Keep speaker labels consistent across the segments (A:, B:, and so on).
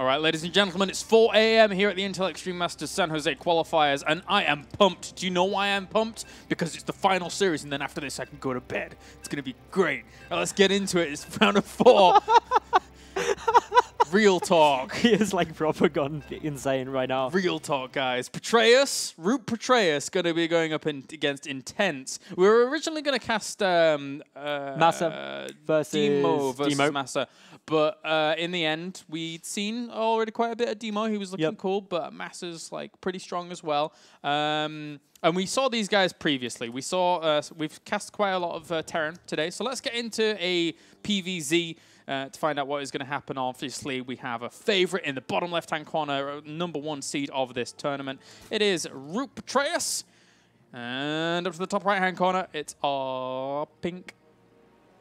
A: All right, ladies and gentlemen, it's 4 a.m. here at the Intel Extreme Masters San Jose qualifiers, and I am pumped. Do you know why I'm pumped? Because it's the final series, and then after this, I can go to bed. It's going to be great. Now, let's get into it. It's round of 4. Real talk.
B: He is like proper gone insane right now.
A: Real talk, guys. Petraeus, Ro4, going to be going up against Intense. We were originally going to cast
B: Massa versus
A: Demo versus Massa. But in the end, we'd seen already quite a bit of Demo. He was looking cool, but Massa's like pretty strong as well. And we saw these guys previously. We saw we've cast quite a lot of Terran today. So let's get into a PVZ to find out what is going to happen. Obviously, we have a favorite in the bottom left-hand corner, #1 seed of this tournament. It is Petraeus. And up to the top right-hand corner, it's our pink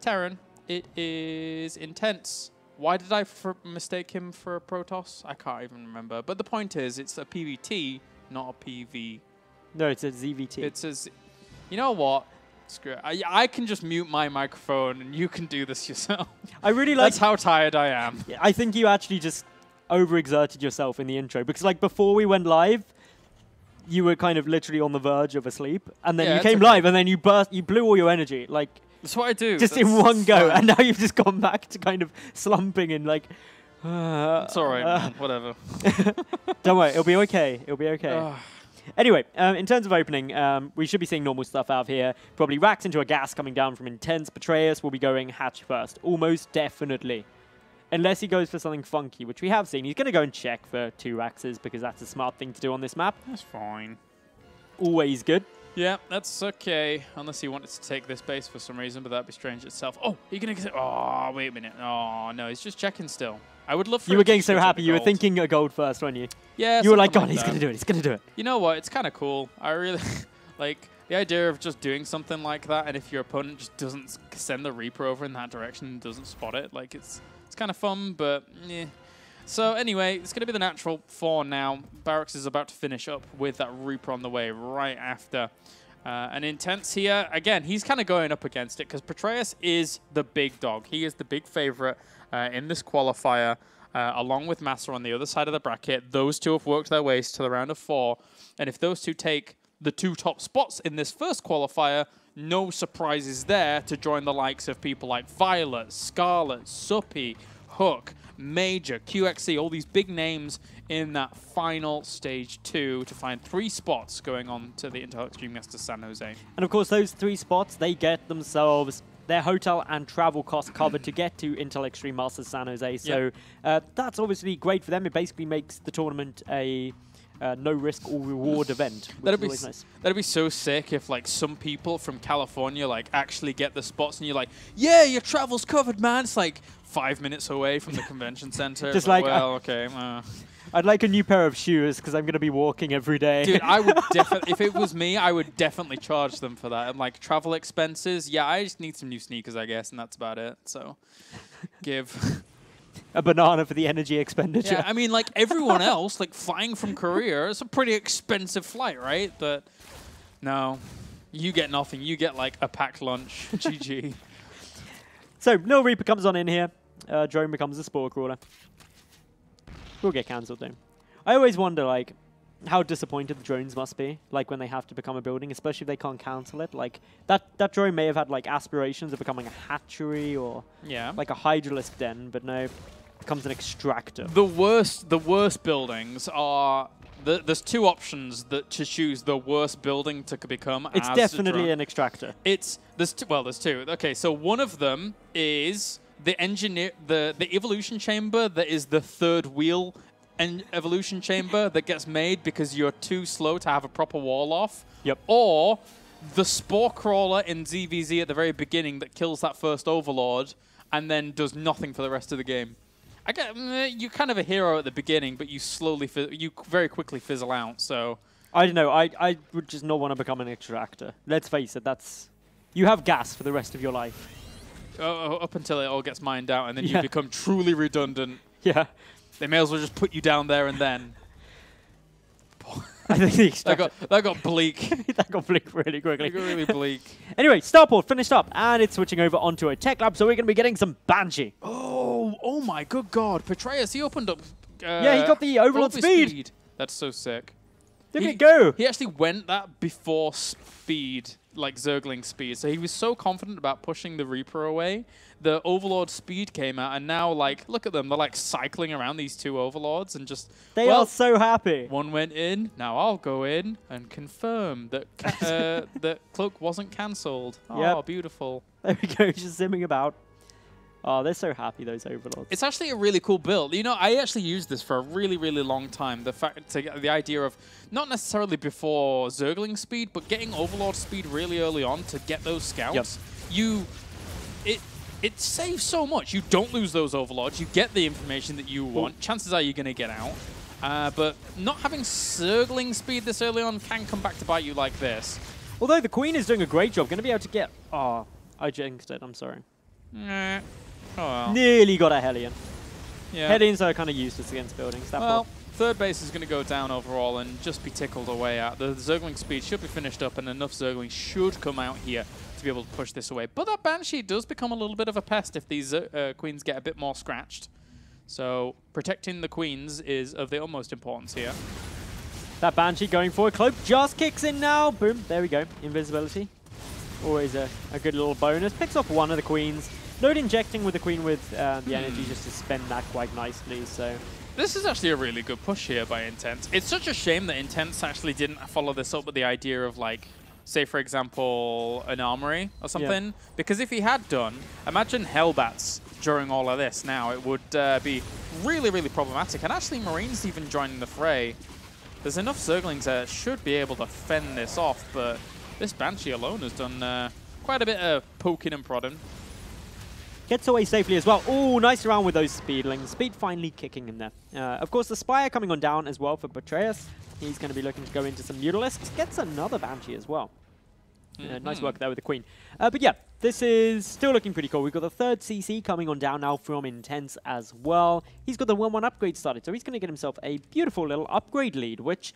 A: Terran. It is Intense. Why did I mistake him for a Protoss? I can't even remember. But the point is, it's a PVT, not a PV.
B: No, it's a ZvT.
A: It's a you know what? Screw it. I can just mute my microphone and you can do this yourself.
B: I really like...
A: That's how tired I am.
B: I think you actually just overexerted yourself in the intro. Because like before we went live, you were kind of literally on the verge of asleep. And then you came live and then you blew all your energy. Like...
A: That's what I do.
B: Just in one go, and now you've just gone back to kind of slumping and like...
A: it's alright, man. Whatever.
B: Don't worry, it'll be okay. It'll be okay. Anyway, in terms of opening, we should be seeing normal stuff out of here. Probably racks into a gas coming down from Intense. Petraeus will be going hatch first, almost definitely. Unless he goes for something funky, which we have seen. He's going to go and check for 2 raxes because that's a smart thing to do on this map.
A: That's fine.
B: Always good.
A: Yeah, that's okay. Unless he wanted to take this base for some reason, but that'd be strange itself. Oh, you're going to get... Oh, wait a minute. Oh, no, he's just checking still. I would love for
B: You were getting so happy. You were thinking a gold first, weren't you?
A: Yeah.
B: You were like, God, he's going to do it. He's going to do it.
A: You know what? It's kind of cool. I really... like, the idea of just doing something like that, and if your opponent just doesn't send the Reaper over in that direction and doesn't spot it, like, it's kind of fun, but... yeah. So anyway, it's going to be the natural 4 now. Barracks is about to finish up with that Reaper on the way right after. And Intense here, again, he's kind of going up against it because Petraeus is the big dog. He is the big favorite in this qualifier, along with Massa on the other side of the bracket. Those two have worked their ways to the round of 4. And if those two take the 2 top spots in this first qualifier, no surprises there to join the likes of people like Violet, Scarlet, Suppy, Hook, Major, QXC, all these big names in that final stage 2 to find 3 spots going on to the Intel Extreme Masters San Jose.
B: And of course, those 3 spots, they get themselves their hotel and travel costs covered to get to Intel Extreme Masters San Jose. So that's obviously great for them. It basically makes the tournament a no risk or reward event.
A: That'd be
B: nice.
A: That'd be so sick if like some people from California like actually get the spots and you're like, yeah, your travel's covered, man. It's like 5 minutes away from the convention center.
B: Just like,
A: well, okay.
B: I'd like a new pair of shoes because I'm going to be walking every day.
A: Dude, I would definitely, if it was me, I would definitely charge them for that. And like travel expenses, yeah, I just need some new sneakers, I guess, and that's about it. So, give
B: a banana for the energy expenditure.
A: Yeah, I mean, like everyone else, like flying from Korea, it's a pretty expensive flight, right? But no, you get nothing. You get like a packed lunch. GG.
B: So, no Reaper comes on in here. Drone becomes a Spore Crawler. We'll get cancelled though. I always wonder, like, how disappointed the drones must be, like, when they have to become a building, especially if they can't cancel it. Like, that drone may have had, like, aspirations of becoming a hatchery or, like, a Hydralisk den, but no, becomes an extractor.
A: The worst buildings are... There's 2 options to choose the worst building to become.
B: It's definitely an extractor.
A: There's 2. Okay, so one of them is the evolution chamber that is the 3rd wheel evolution chamber that gets made because you're too slow to have a proper wall off.
B: Yep.
A: Or the Spore Crawler in ZvZ at the very beginning that kills that first Overlord and then does nothing for the rest of the game. I get you're kind of a hero at the beginning, but you very quickly fizzle out. So
B: I don't know. I would just not want to become an extractor. Let's face it. You have gas for the rest of your life.
A: Up until it all gets mined out, and then you become truly redundant.
B: Yeah.
A: They may as well just put you down there and then.
B: I think the extractor
A: that got bleak.
B: That got bleak really quickly.
A: It got really bleak.
B: Anyway, Starport finished up, and it's switching over onto a tech lab, so we're going to be getting some Banshee.
A: Oh my good God. Petraeus, he opened up
B: Yeah, he got the Overlord speed.
A: That's so sick.
B: Look at it go.
A: He actually went that before speed, like Zergling speed. So he was so confident about pushing the Reaper away. The Overlord speed came out, and now, like, look at them. They're, like, cycling around these two Overlords and just...
B: They are so happy.
A: One went in. Now I'll go in and confirm that that Cloak wasn't cancelled. Oh,
B: yep.
A: Beautiful.
B: There we go, just zimming about. Oh, they're so happy, those Overlords.
A: It's actually a really cool build. You know, I actually used this for a really, really long time. The idea of not necessarily before Zergling speed, but getting Overlord speed really early on to get those scouts. Yep. It saves so much. You don't lose those Overlords. You get the information that you want. Chances are you're going to get out. But not having Zergling speed this early on can come back to bite you like this.
B: Although the Queen is doing a great job. Going to be able to get... Oh, I jinxed it. I'm sorry.
A: Oh, well.
B: Nearly got a Hellion.
A: Yeah.
B: Hellions are kind of useless against buildings.
A: Well, third base is going to go down overall and just be tickled away at. The Zergling speed should be finished up, and enough Zergling should come out here to be able to push this away. But that Banshee does become a little bit of a pest if these Queens get a bit more scratched. So protecting the Queens is of the utmost importance here.
B: That Banshee going forward. Cloak just kicks in now. Boom. There we go. Invisibility. Always a good little bonus. Picks off one of the Queens. Load injecting with the Queen with the energy just to spend that quite nicely. So
A: this is actually a really good push here by Intense. It's such a shame that Intense actually didn't follow this up with the idea of, like, say, for example, an armory or something. Yeah. Because if he had done, imagine Hellbats during all of this now. It would be really, really problematic. And actually, Marines even joining the fray. There's enough Zerglings that should be able to fend this off, but this Banshee alone has done quite a bit of poking and prodding.
B: Gets away safely as well. Oh, nice round with those Speedlings. Speed finally kicking in there. Of course, the Spire coming on down as well for Petraeus. He's going to be looking to go into some Mutalisks. Gets another Banshee as well. Nice work there with the Queen. But yeah, this is still looking pretty cool. We've got the third CC coming on down now from Intense as well. He's got the 1-1 upgrade started, so he's going to get himself a beautiful little upgrade lead, which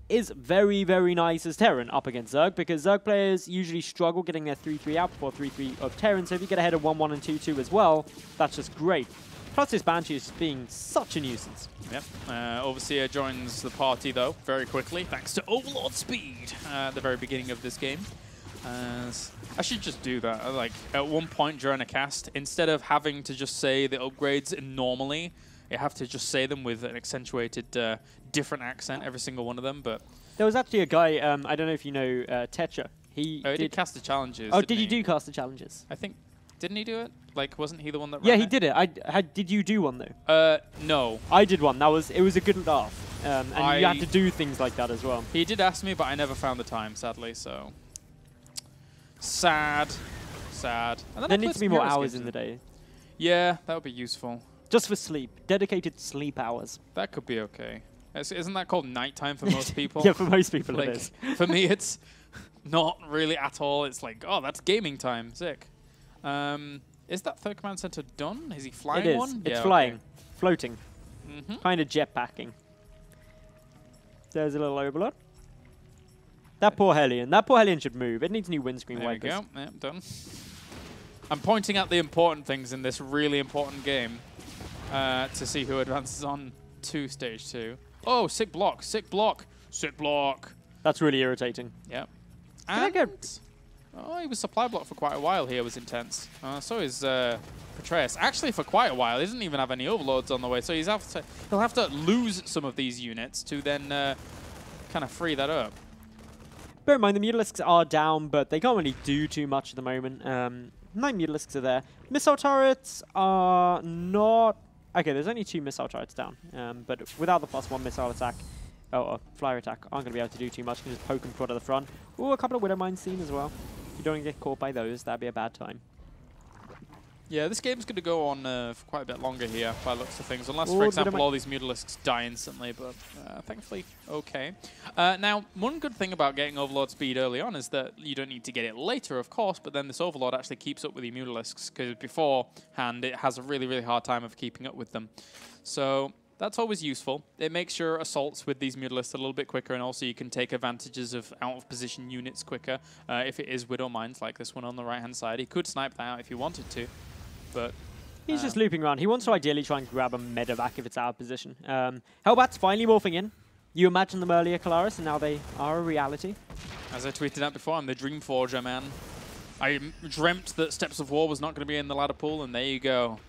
B: is very, very nice as Terran up against Zerg, because Zerg players usually struggle getting their 3-3 out before 3-3 of Terran, so if you get ahead of 1-1 and 2-2 as well, that's just great. Plus this Banshee is being such a nuisance.
A: Yep. Overseer joins the party, though, very quickly, thanks to Overlord speed at the very beginning of this game. I should just do that. Like, at one point during a cast, instead of having to just say the upgrades normally, you have to just say them with an accentuated different accent, every single one of them. But
B: there was actually a guy, I don't know if you know Tetra.
A: He did cast the challenges.
B: Oh, did he do cast the challenges?
A: I think, didn't he do it? Like, wasn't he the one that
B: Yeah,
A: ran
B: he did it. Did you do one,
A: though? No.
B: I did one. It was a good laugh. And you had to do things like that as well.
A: He did ask me, but I never found the time, sadly, so... Sad. And then
B: there needs to be more hours in the day.
A: Yeah, that would be useful.
B: Just for sleep. Dedicated sleep hours.
A: That could be okay. Isn't that called nighttime for most people?
B: Yeah, for most people
A: like,
B: it is.
A: For me, it's not really at all. It's like, oh, that's gaming time. Sick. Is that third command center done? Is he flying
B: it is.
A: one?
B: It's flying.
A: Okay.
B: Floating. Kind of jetpacking. There's a little Overlord. That poor Hellion. That poor Hellion should move. It needs new windscreen wipers.
A: There we go. Yep, done. I'm pointing out the important things in this really important game to see who advances on to stage 2. Oh, sick block. Sick block. Sick block.
B: That's really irritating.
A: Yep.
B: And
A: oh, he was supply block for quite a while here. Was intense. So is Petraeus. Actually, for quite a while. He doesn't even have any overlords on the way, so he'll have to lose some of these units to then kind of free that up.
B: Bear in mind, the Mutalisks are down, but they can't really do too much at the moment. 9 Mutalisks are there. Missile turrets are not... Okay, there's only 2 missile turrets down, but without the +1 missile attack, or flyer attack, aren't going to be able to do too much. You can just poke and prod at the front. Ooh, a couple of Widow Mines seen as well. If you don't want to get caught by those, that'd be a bad time.
A: Yeah, this game's going to go on for quite a bit longer here, by the looks of things. Unless, for example, all these Mutalisks die instantly, but thankfully, okay. Now, one good thing about getting Overlord speed early on is that you don't need to get it later, of course, but then this Overlord actually keeps up with the Mutalisks, because beforehand, it has a really, really hard time of keeping up with them. So that's always useful. It makes your assaults with these Mutalisks a little bit quicker, and also you can take advantages of out-of-position units quicker if it is Widow Mines, like this one on the right-hand side. He could snipe that out if he wanted to. But
B: He's just looping around. He wants to ideally try and grab a medevac if it's out of position. Hellbat's finally morphing in. You imagined them earlier, Kalaris, and now they are a reality.
A: As I tweeted out before, I'm the Dream Forger, man. I dreamt that Steps of War was not going to be in the ladder pool, and there you go.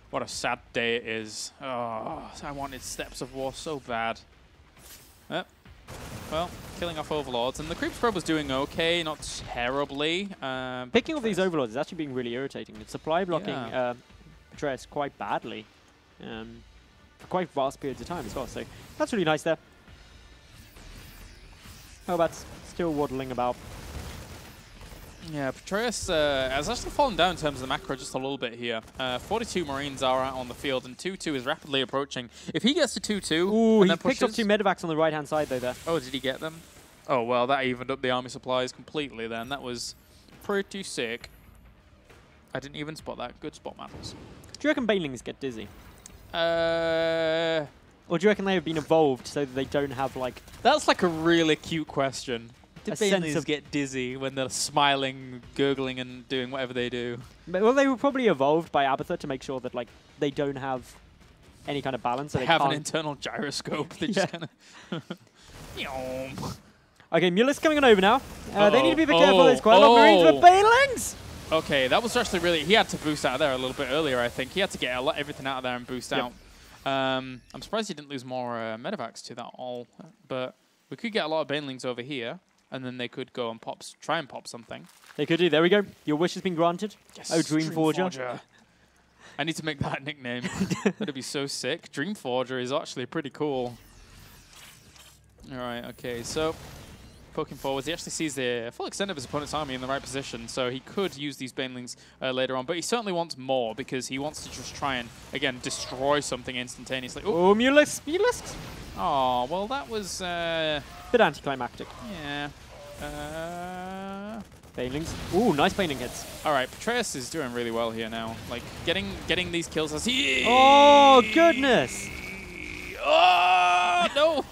A: What a sad day it is. Oh, I wanted Steps of War so bad. Well, killing off Overlords, and the Creep Scrub was doing okay, not terribly.
B: Picking off these Overlords is actually being really irritating. It's supply blocking Petraeus quite badly for quite vast periods of time as well, so that's really nice there. Hellbat's still waddling about.
A: Yeah, Petraeus has actually fallen down in terms of the macro just a little bit here. 42 Marines are out on the field, and 2-2 is rapidly approaching. If he gets to 2-2,
B: ooh,
A: and
B: he
A: then
B: picked up 2 medevacs on the right-hand side, though, there.
A: Oh, did he get them? Oh, well, that evened up the army supplies completely then. That was pretty sick. I didn't even spot that. Good spot, Mattles.
B: Do you reckon Banelings get dizzy? Or do you reckon they have been evolved so that they don't have, like...
A: That's like a really cute question. Did
B: Banelings
A: get dizzy when they're smiling, gurgling, and doing whatever they do?
B: Well, they were probably evolved by Abathur to make sure that, like, they don't have any kind of balance. So
A: they have an internal gyroscope. They just kind of...
B: Okay, Mueller's coming on over now. They need to be a bit careful. There's quite a lot of Marines with Banelings!
A: Okay, that was actually really... He had to boost out of there a little bit earlier, I think. He had to get everything out of there and boost out. I'm surprised he didn't lose more medevacs to that all. But we could get a lot of Banelings over here. And then they could go and try and pop something.
B: They could do. There we go. Your wish has been granted.
A: Yes,
B: oh, Dream Forger.
A: I need to make that a nickname. That'd be so sick. Dream Forger is actually pretty cool. All right, okay, so poking forwards, he actually sees the full extent of his opponent's army in the right position, so he could use these Banelings later on, but he certainly wants more because he wants to just try and, again, destroy something instantaneously.
B: Oh, Mueller's.
A: Oh, well, that was...
B: bit anticlimactic.
A: Yeah.
B: Banelings. Ooh, nice Baneling hits.
A: All right, Petraeus is doing really well here now. Like, getting these kills as he...
B: Oh, goodness!
A: Oh, no!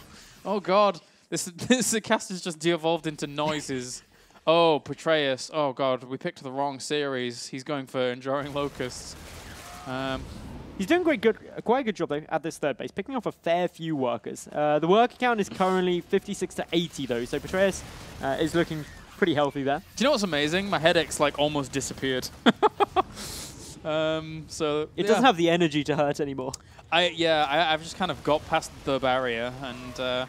A: Oh, God. The cast has just de-evolved into noises. Oh, Petraeus. Oh, God. We picked the wrong series. He's going for Enduring Locusts.
B: He's doing quite a good job, though, at this third base, picking off a fair few workers. The worker count is currently 56 to 80, though, so Petraeus is looking pretty healthy there.
A: Do you know what's amazing? My headache's, like, almost disappeared. So
B: it doesn't have the energy to hurt anymore.
A: I've just kind of got past the barrier, and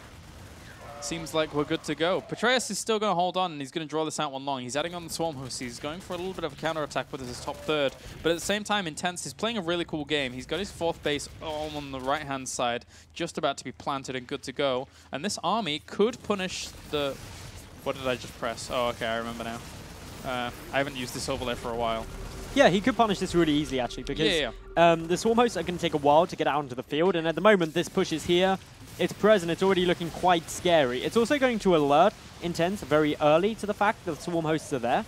A: seems like we're good to go. Petraeus is still going to hold on, and he's going to draw this out one long. He's adding on the Swarm Host. He's going for a little bit of a counter-attack with his top third. But at the same time, Intense is playing a really cool game. He's got his fourth base all on the right-hand side, just about to be planted and good to go. And this army could punish the... What did I just press? Oh, okay, I remember now. I haven't used this overlay for a while.
B: Yeah, he could punish this really easily, actually, because the Swarm Hosts are going to take a while to get out onto the field. And at the moment, this push is here. It's present. It's already looking quite scary. It's also going to alert Intense very early to the fact that the Swarm Hosts are there,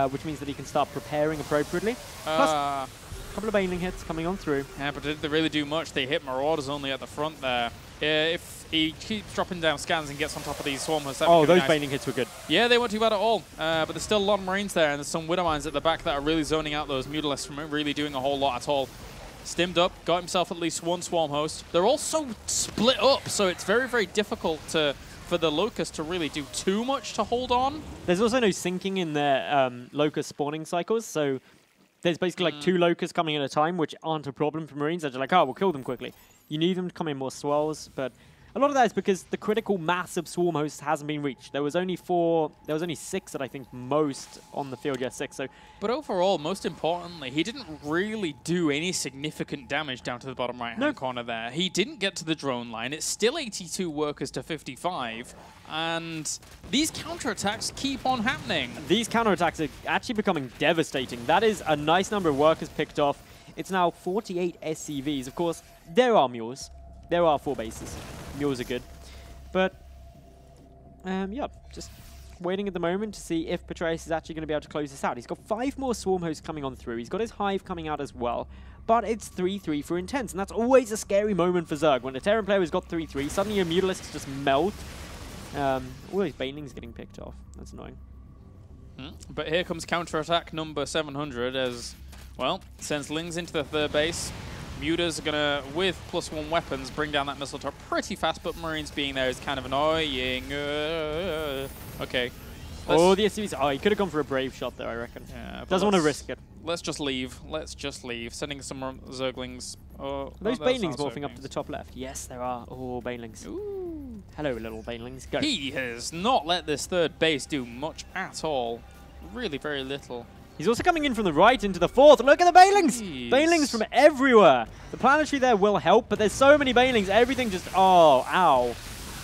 B: which means that he can start preparing appropriately. Plus, a couple of Baneling hits coming on through.
A: Yeah, but did they really do much? They hit Marauders only at the front there. If he keeps dropping down scans and gets on top of these Swarm Hosts,
B: those nice. Baneling hits were good.
A: Yeah, they weren't too bad at all. But there's still a lot of Marines there, and there's some Widowmines at the back that are really zoning out those Mutalisks from really doing a whole lot at all. Stimmed up, got himself at least one Swarm Host. They're all so split up, so it's very, very difficult for the Locust to really do too much to hold on.
B: There's also no syncing in their Locust spawning cycles, so there's basically like 2 Locusts coming at a time, which aren't a problem for Marines. They're just like, oh, we'll kill them quickly. You need them to come in more swells, but a lot of that is because the critical mass of Swarm Hosts hasn't been reached. There was only 6 that I think most on the field. Yeah, 6. So,
A: but overall, most importantly, he didn't really do any significant damage down to the bottom right-hand corner there. He didn't get to the drone line. It's still 82 workers to 55, and these counterattacks keep on happening.
B: These counterattacks are actually becoming devastating. That is a nice number of workers picked off. It's now 48 SCVs. Of course, there are mules. There are 4 bases. Mules are good. But, yeah, just waiting at the moment to see if Petraeus is actually going to be able to close this out. He's got 5 more Swarm Hosts coming on through. He's got his Hive coming out as well. But it's 3-3 for Intense, and that's always a scary moment for Zerg. When a Terran player has got 3-3, suddenly your Mutalisks just melt. All these Banelings getting picked off. That's annoying.
A: But here comes counterattack number 700 as Well, sends Lings into the third base. Mutas are going to, with +1 weapons, bring down that missile top pretty fast, but Marines being there is kind of annoying. Okay.
B: Oh, the SCVs. Oh, he could have gone for a brave shot there, I reckon.
A: Yeah,
B: doesn't want to risk it.
A: Let's just leave. Let's just leave. Sending some Zerglings. Oh,
B: are those Banelings morphing up to the top left? Yes, there are. Oh, Banelings.
A: Ooh.
B: Hello, little Banelings. Go.
A: He has not let this third base do much at all. Really very little.
B: He's also coming in from the right into the fourth. Look at the Banelings!
A: Jeez.
B: Banelings from everywhere. The planetary there will help, but there's so many Banelings. Everything just, oh, ow.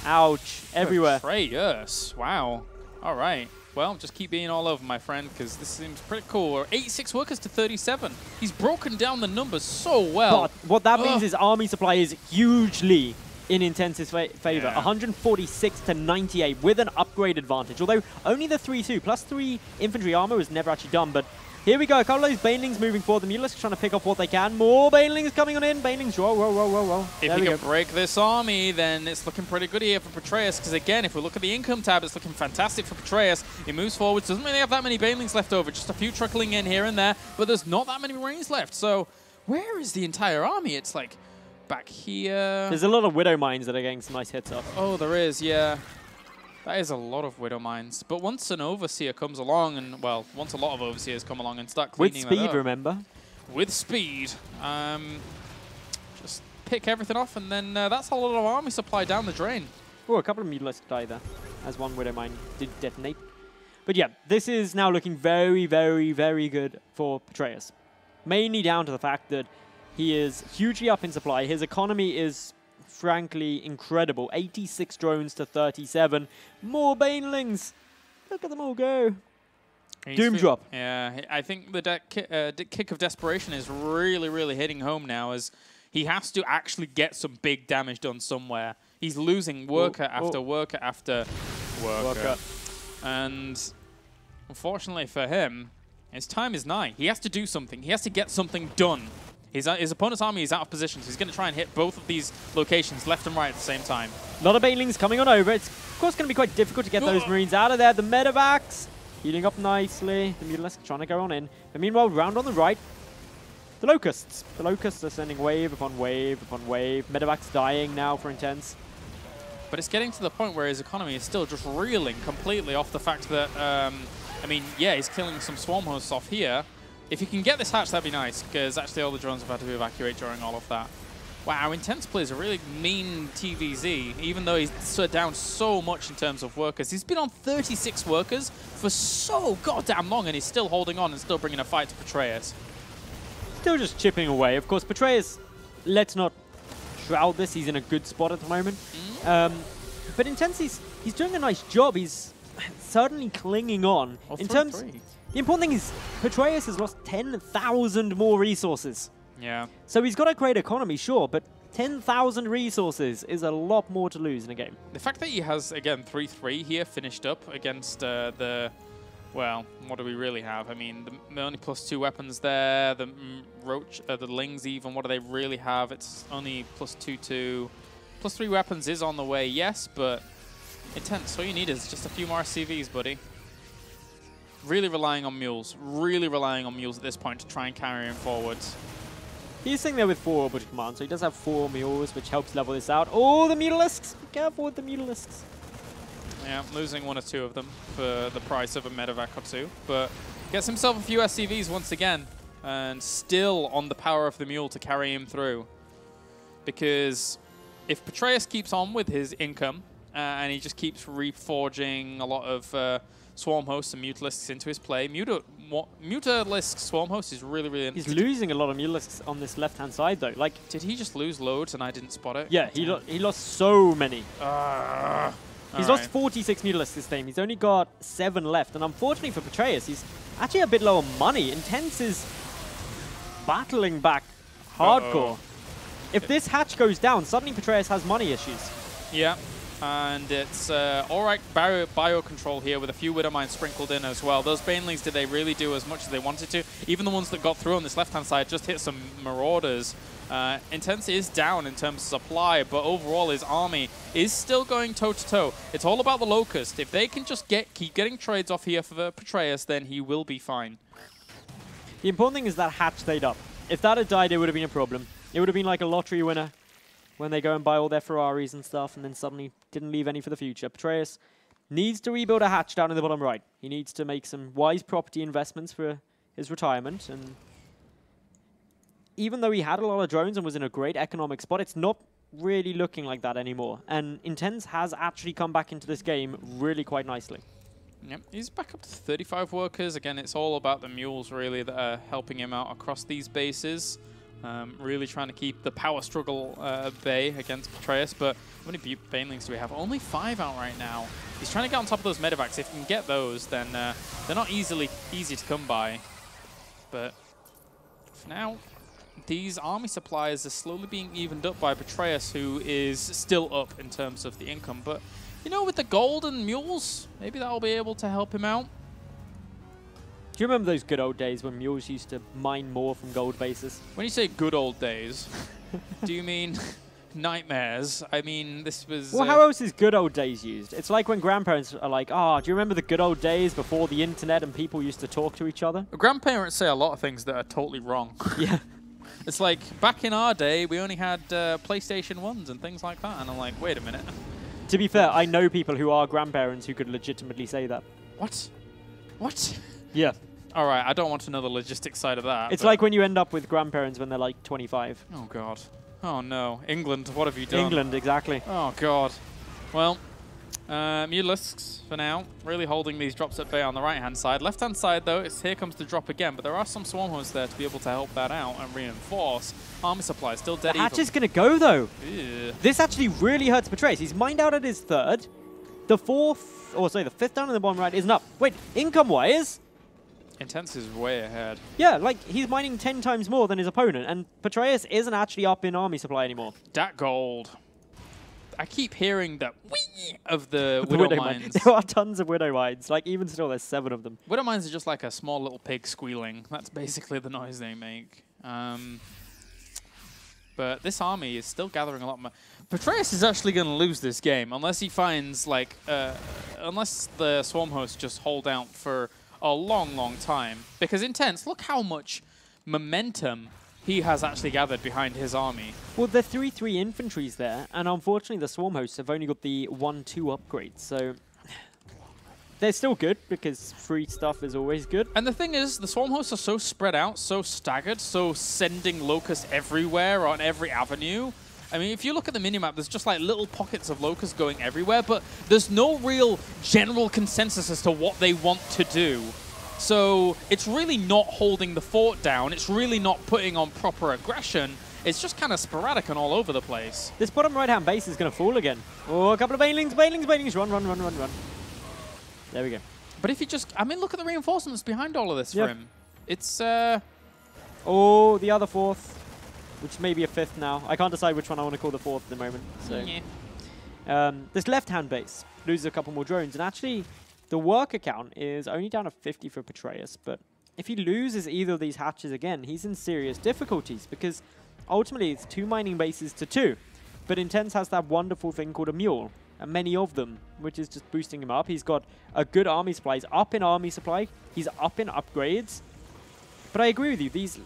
B: Ouch. Everywhere.
A: Petraeus. Wow. All right. Well, just keep being all over, my friend, because this seems pretty cool. 86 workers to 37. He's broken down the numbers so well.
B: But what that means is army supply is hugely in Intense's favor.
A: Yeah.
B: 146 to 98 with an upgrade advantage. Although only the 3-2 plus 3 infantry armor was never actually done. But here we go. A couple of those Banelings moving forward. The Mutalisks trying to pick up what they can. More Banelings coming on in. Banelings roll, roll, roll, roll, roll.
A: If he can break this army, then it's looking pretty good here for Petraeus. Because again, if we look at the income tab, it's looking fantastic for Petraeus. He moves forward. Doesn't really have that many Banelings left over. Just a few trickling in here and there. But there's not that many Marines left. So where is the entire army? It's like back here.
B: There's a lot of Widow Mines that are getting some nice hits off.
A: Oh, there is, yeah. That is a lot of Widow Mines. But once an Overseer comes along, and, well, once a lot of Overseers come along and start cleaning
B: with speed,
A: that up,
B: remember?
A: With speed. Just pick everything off, and then that's a lot of army supply down the drain.
B: Oh, a couple of Mutalisks died there, as one Widow Mine did detonate. But yeah, this is now looking very, very, very good for Petraeus. Mainly down to the fact that he is hugely up in supply. His economy is frankly incredible. 86 drones to 37. More Banelings. Look at them all go. Doom drop.
A: Yeah, I think the kick of desperation is really, really hitting home now, as he has to actually get some big damage done somewhere. He's losing worker after worker after worker. And unfortunately for him, his time is nigh. He has to do something. He has to get something done. His opponent's army is out of position, so he's going to try and hit both of these locations, left and right at the same time.
B: A lot of Banelings coming on over. It's, of course, going to be quite difficult to get those Marines out of there. The medevacs healing up nicely. The Mutalisks trying to go on in. But meanwhile, round on the right, the Locusts. The Locusts are sending wave upon wave upon wave. Medevacs dying now for Intense.
A: But it's getting to the point where his economy is still just reeling completely off the fact that, I mean, yeah, he's killing some swarm hosts off here. If he can get this hatch, that'd be nice, because actually all the drones have had to evacuate during all of that. Wow, Intense plays a really mean TVZ, even though he's down so much in terms of workers. He's been on 36 workers for so goddamn long, and he's still holding on and still bringing a fight to Petraeus.
B: Still just chipping away. Of course, Petraeus, let's not shroud this. He's in a good spot at the moment. But Intense, he's doing a nice job. He's certainly clinging on.
A: Oh,
B: in terms... The important thing is Petraeus has lost 10,000 more resources.
A: Yeah.
B: So he's got a great economy, sure, but 10,000 resources is a lot more to lose in a game.
A: The fact that he has, again, 3-3 here finished up against the... Well, what do we really have? I mean, the only +2 weapons there, the the Lings even, what do they really have? It's only +2-2. +3 weapons is on the way, yes, but Intense. All you need is just a few more CVs, buddy. Really relying on mules. Really relying on mules at this point to try and carry him forwards.
B: He's sitting there with 4 orbital commands, so he does have 4 mules, which helps level this out. Oh, the Mutalisks! Be careful with the Mutalisks.
A: Yeah, losing 1 or 2 of them for the price of a medevac or 2. But gets himself a few SCVs once again, and still on the power of the mule to carry him through. Because if Petraeus keeps on with his income, and he just keeps reforging a lot of Swarm Hosts and Mutalisks into his play. Mutalisk Swarm Host is really, really interesting.
B: He's losing a lot of Mutalisks on this left-hand side, though. Like,
A: did he just lose loads and I didn't spot it?
B: Yeah, he lost so many. He's lost 46 Mutalisks this game. He's only got 7 left. And unfortunately for Petraeus, he's actually a bit low on money. Intense is battling back hardcore. If this hatch goes down, suddenly Petraeus has money issues.
A: Yeah. And it's alright bio control here with a few Widow Mines sprinkled in as well. Those Banelings, did they really do as much as they wanted to? Even the ones that got through on this left-hand side just hit some Marauders. Intense is down in terms of supply, but overall his army is still going toe-to-toe. It's all about the Locust. If they can just keep getting trades off here for Petraeus, then he will be fine.
B: The important thing is that hatch stayed up. If that had died, it would have been a problem. It would have been like a lottery winner when they go and buy all their Ferraris and stuff and then suddenly didn't leave any for the future. Petraeus needs to rebuild a hatch down in the bottom right. He needs to make some wise property investments for his retirement. And even though he had a lot of drones and was in a great economic spot, it's not really looking like that anymore. And Intense has actually come back into this game really quite nicely.
A: Yep, he's back up to 35 workers. Again, it's all about the mules, really, that are helping him out across these bases. Really trying to keep the power struggle at bay against Petraeus. But how many banelings do we have? Only 5 out right now. He's trying to get on top of those medevacs. If he can get those, then they're not easy to come by. But for now, these army supplies are slowly being evened up by Petraeus, who is still up in terms of the income. But you know, with the gold and mules, maybe that'll be able to help him out.
B: Do you remember those good old days when mules used to mine more from gold bases?
A: When you say good old days, do you mean nightmares? I mean, this was...
B: Well, how else is good old days used? It's like when grandparents are like, oh, do you remember the good old days before the internet and people used to talk to each other?
A: Grandparents say a lot of things that are totally wrong.
B: Yeah.
A: It's like, back in our day, we only had PlayStation 1s and things like that. And I'm like, wait a minute.
B: To be fair, I know people who are grandparents who could legitimately say that.
A: What? What?
B: Yeah.
A: All right, I don't want to know the logistics side of that.
B: It's like when you end up with grandparents when they're like 25.
A: Oh, God. Oh, no. England, what have you done?
B: England, exactly.
A: Oh, God. Well, Mulisks, for now, really holding these drops at bay on the right-hand side. Left-hand side, though, here comes the drop again, but there are some swarm hosts there to be able to help that out and reinforce. Army supply still dead.
B: The hatch is going to go, though.
A: Ew.
B: This actually really hurts Petraeus. He's mined out at his 3rd. The 4th, or sorry, the 5th down in the bottom right isn't up. Wait, income-wise?
A: Intense is way ahead.
B: Yeah, like, he's mining 10 times more than his opponent, and Petraeus isn't actually up in army supply anymore.
A: That gold. I keep hearing that whee of the Widow Mines.
B: There are tons of Widow Mines. Like, even still, there's 7 of them.
A: Widow Mines are just like a small little pig squealing. That's basically the noise they make. But this army is still gathering a lot more. Petraeus is actually going to lose this game unless he finds, like, unless the Swarm hosts just hold out for a long, long time. Because Intense, look how much momentum he has actually gathered behind his army.
B: Well, the 3-3 infantry's there, and unfortunately the Swarm hosts have only got the 1-2 upgrade, so they're still good because free stuff is always good.
A: And the thing is, the Swarm hosts are so spread out, so staggered, so sending locusts everywhere on every avenue. I mean, if you look at the minimap, there's just like little pockets of locusts going everywhere, but there's no real general consensus as to what they want to do. So it's really not holding the fort down. It's really not putting on proper aggression. It's just kind of sporadic and all over the place.
B: This bottom right-hand base is going to fall again. Oh, a couple of banelings. Run, run, run, run, run. There we go.
A: But if you just... I mean, look at the reinforcements behind all of this for him. It's...
B: Oh, the other 4th, which may be a 5th now. I can't decide which one I want to call the 4th at the moment. So,
A: yeah.
B: This left-hand base loses a couple more drones. And actually, the worker count is only down to 50 for Petraeus. But if he loses either of these hatches again, he's in serious difficulties. Because ultimately, it's 2 mining bases to 2. But Intense has that wonderful thing called a mule. And many of them, which is just boosting him up. He's got a good army supply. He's up in army supply. He's up in upgrades. But I agree with you. These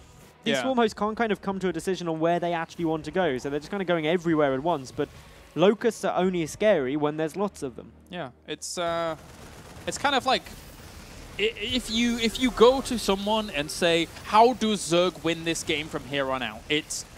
B: Swarm hosts can't kind of come to a decision on where they actually want to go. So they're just kind of going everywhere at once. But locusts are only scary when there's lots of them.
A: Yeah, it's kind of like if you go to someone and say, how does Zerg win this game from here on out?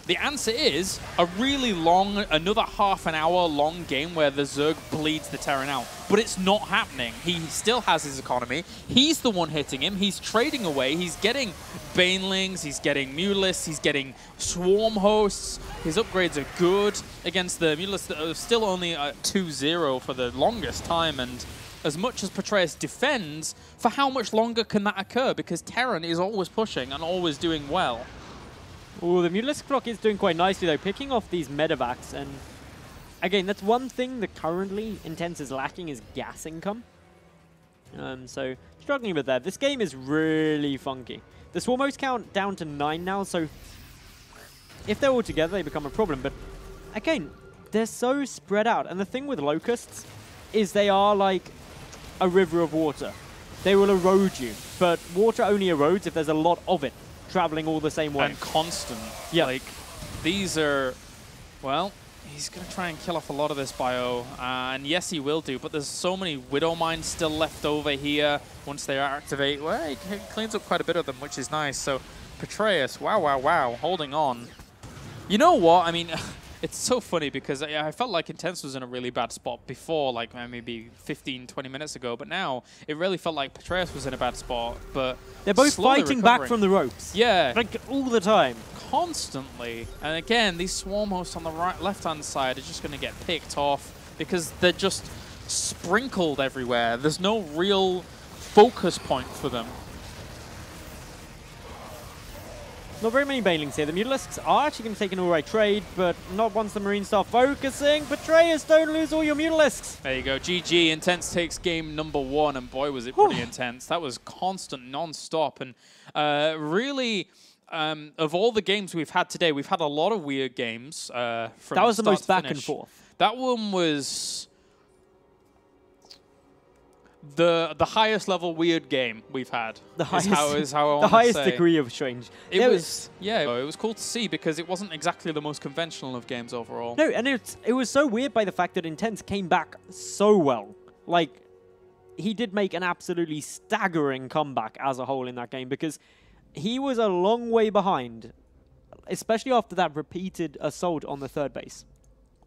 A: The answer is a really long, another half an hour long game where the Zerg bleeds the Terran out. But it's not happening. He still has his economy. He's the one hitting him. He's trading away. He's getting banelings. He's getting mulists. He's getting swarm hosts. His upgrades are good against the mulists that are still only at 2-0 for the longest time. And as much as Petraeus defends, for how much longer can that occur? Because Terran is always pushing and always doing well.
B: Oh, the Mutalisk clock is doing quite nicely, though, picking off these medevacs. And again, that's one thing that currently Intense is lacking is gas income. So, struggling with that. This game is really funky. The Swarm host count down to 9 now, so if they're all together, they become a problem. But again, they're so spread out. And the thing with locusts is they are like a river of water. They will erode you, but water only erodes if there's a lot of it. traveling all the same way.
A: And constant.
B: Yeah.
A: Like, these are, well, he's going to try and kill off a lot of this bio. And yes, he will do, but there's so many Widow Mines still left over here once they activate. Well, he cleans up quite a bit of them, which is nice. So, Petraeus, wow, holding on. You know what? I mean, it's so funny because I felt like Intense was in a really bad spot before, like maybe 15, 20 minutes ago. But now it really felt like Petraeus was in a bad spot. But
B: they're both fighting back from the ropes.
A: Yeah.
B: Like all the time.
A: Constantly. And again, these swarm hosts on the left-hand side are just going to get picked off because they're just sprinkled everywhere. There's no real focus point for them.
B: Not very many Banelings here. The Mutalisks are actually going to take an alright trade, but not once the Marines start focusing. Petraeus, don't lose all your Mutalisks.
A: There you go. GG. Intense takes game number 1, and boy, was it pretty intense. That was constant, non-stop. And really, of all the games we've had today, we've had a lot of weird games. From
B: that was the most back
A: finish.
B: and forth.
A: That one was the highest level weird game we've had.
B: The highest,
A: is how I want
B: the
A: to
B: highest
A: say.
B: degree of strange.
A: It was cool to see because it wasn't exactly the most conventional of games overall.
B: No, and it was so weird by the fact that Intense came back so well. Like, he did make an absolutely staggering comeback as a whole in that game because he was a long way behind, especially after that repeated assault on the third base.